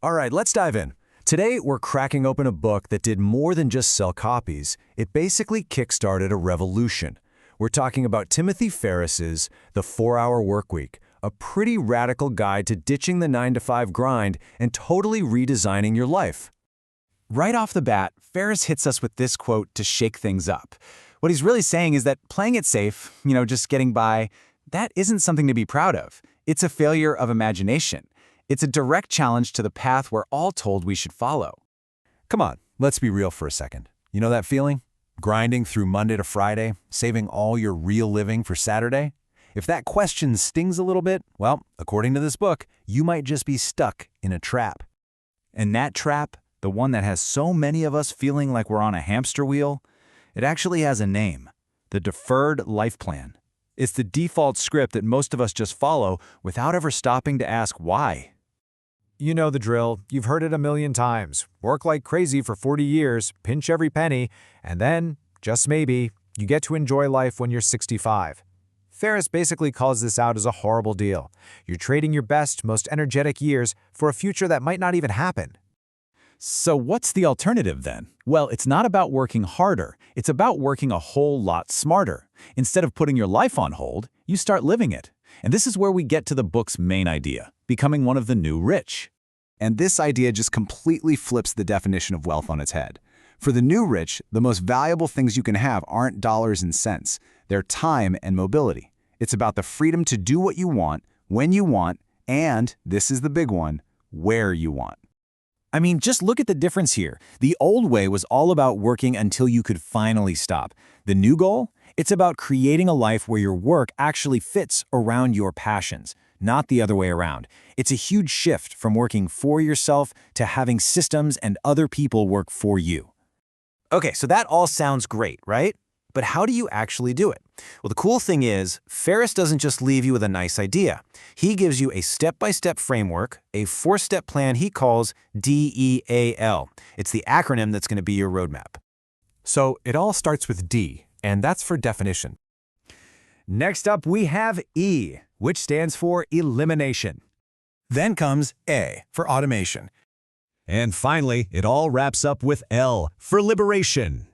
All right, let's dive in. Today, we're cracking open a book that did more than just sell copies. It basically kickstarted a revolution. We're talking about Timothy Ferriss's The 4-Hour Workweek, a pretty radical guide to ditching the 9-to-5 grind and totally redesigning your life. Right off the bat, Ferriss hits us with this quote to shake things up. What he's really saying is that playing it safe, just getting by, that isn't something to be proud of. It's a failure of imagination. It's a direct challenge to the path we're all told we should follow. Come on, let's be real for a second. You know that feeling? Grinding through Monday to Friday, saving all your real living for Saturday? If that question stings a little bit, well, according to this book, you might just be stuck in a trap. And that trap, the one that has so many of us feeling like we're on a hamster wheel, it actually has a name: the deferred life plan. It's the default script that most of us just follow without ever stopping to ask why. You know the drill. You've heard it a million times. Work like crazy for 40 years, pinch every penny, and then, just maybe, you get to enjoy life when you're 65. Ferriss basically calls this out as a horrible deal. You're trading your best, most energetic years for a future that might not even happen. So what's the alternative then? Well, it's not about working harder. It's about working a whole lot smarter. Instead of putting your life on hold, you start living it. And this is where we get to the book's main idea: becoming one of the new rich. And this idea just completely flips the definition of wealth on its head. For the new rich, the most valuable things you can have aren't dollars and cents. They're time and mobility. It's about the freedom to do what you want, when you want, and, this is the big one, where you want. I mean, just look at the difference here. The old way was all about working until you could finally stop. The new goal? It's about creating a life where your work actually fits around your passions, not the other way around. It's a huge shift from working for yourself to having systems and other people work for you. Okay, so that all sounds great, right? But how do you actually do it? Well, the cool thing is, Ferriss doesn't just leave you with a nice idea. He gives you a step-by-step framework, a 4-step plan he calls DEAL. It's the acronym that's going to be your roadmap. So it all starts with D, and that's for definition. Next up, we have E, which stands for elimination. Then comes A for automation. And finally, it all wraps up with L for liberation.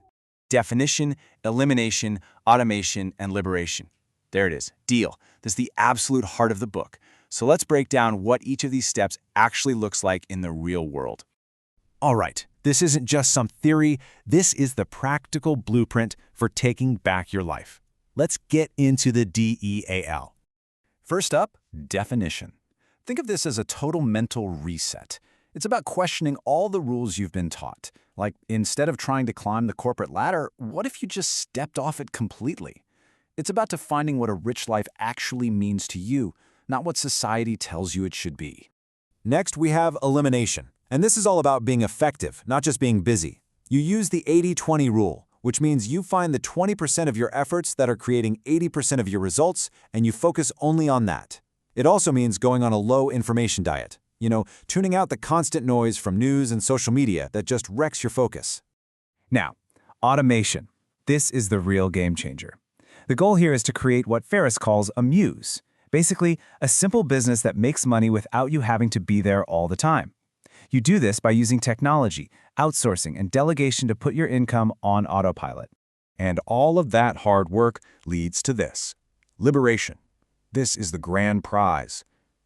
Definition, elimination, automation, and liberation. There it is, deal. This is the absolute heart of the book. So let's break down what each of these steps actually looks like in the real world. All right, this isn't just some theory. This is the practical blueprint for taking back your life. Let's get into the DEAL. First up, definition. Think of this as a total mental reset. It's about questioning all the rules you've been taught. Like, instead of trying to climb the corporate ladder, what if you just stepped off it completely? It's about defining what a rich life actually means to you, not what society tells you it should be. Next, we have elimination. And this is all about being effective, not just being busy. You use the 80-20 rule, which means you find the 20% of your efforts that are creating 80% of your results, and you focus only on that. It also means going on a low information diet. Tuning out the constant noise from news and social media that just wrecks your focus. Now, automation. This is the real game changer. The goal here is to create what Ferriss calls a muse. Basically, a simple business that makes money without you having to be there all the time. You do this by using technology, outsourcing, and delegation to put your income on autopilot. And all of that hard work leads to this: liberation. This is the grand prize.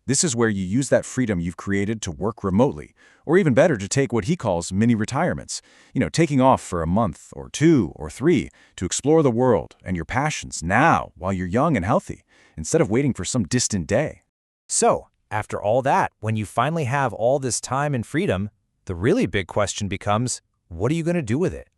This is where you use that freedom you've created to work remotely, or even better, to take what he calls mini retirements. Taking off for a month or 2 or 3 to explore the world and your passions now while you're young and healthy, instead of waiting for some distant day. So, after all that, when you finally have all this time and freedom, the really big question becomes, what are you going to do with it?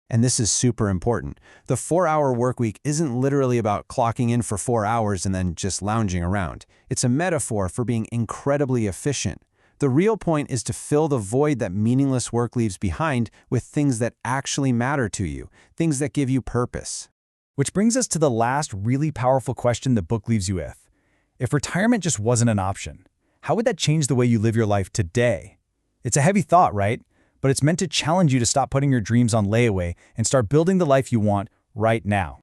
And this is super important. The 4-hour workweek isn't literally about clocking in for 4 hours and then just lounging around. It's a metaphor for being incredibly efficient. The real point is to fill the void that meaningless work leaves behind with things that actually matter to you, things that give you purpose. Which brings us to the last really powerful question the book leaves you with. If retirement just wasn't an option, how would that change the way you live your life today? It's a heavy thought, right? But it's meant to challenge you to stop putting your dreams on layaway and start building the life you want right now.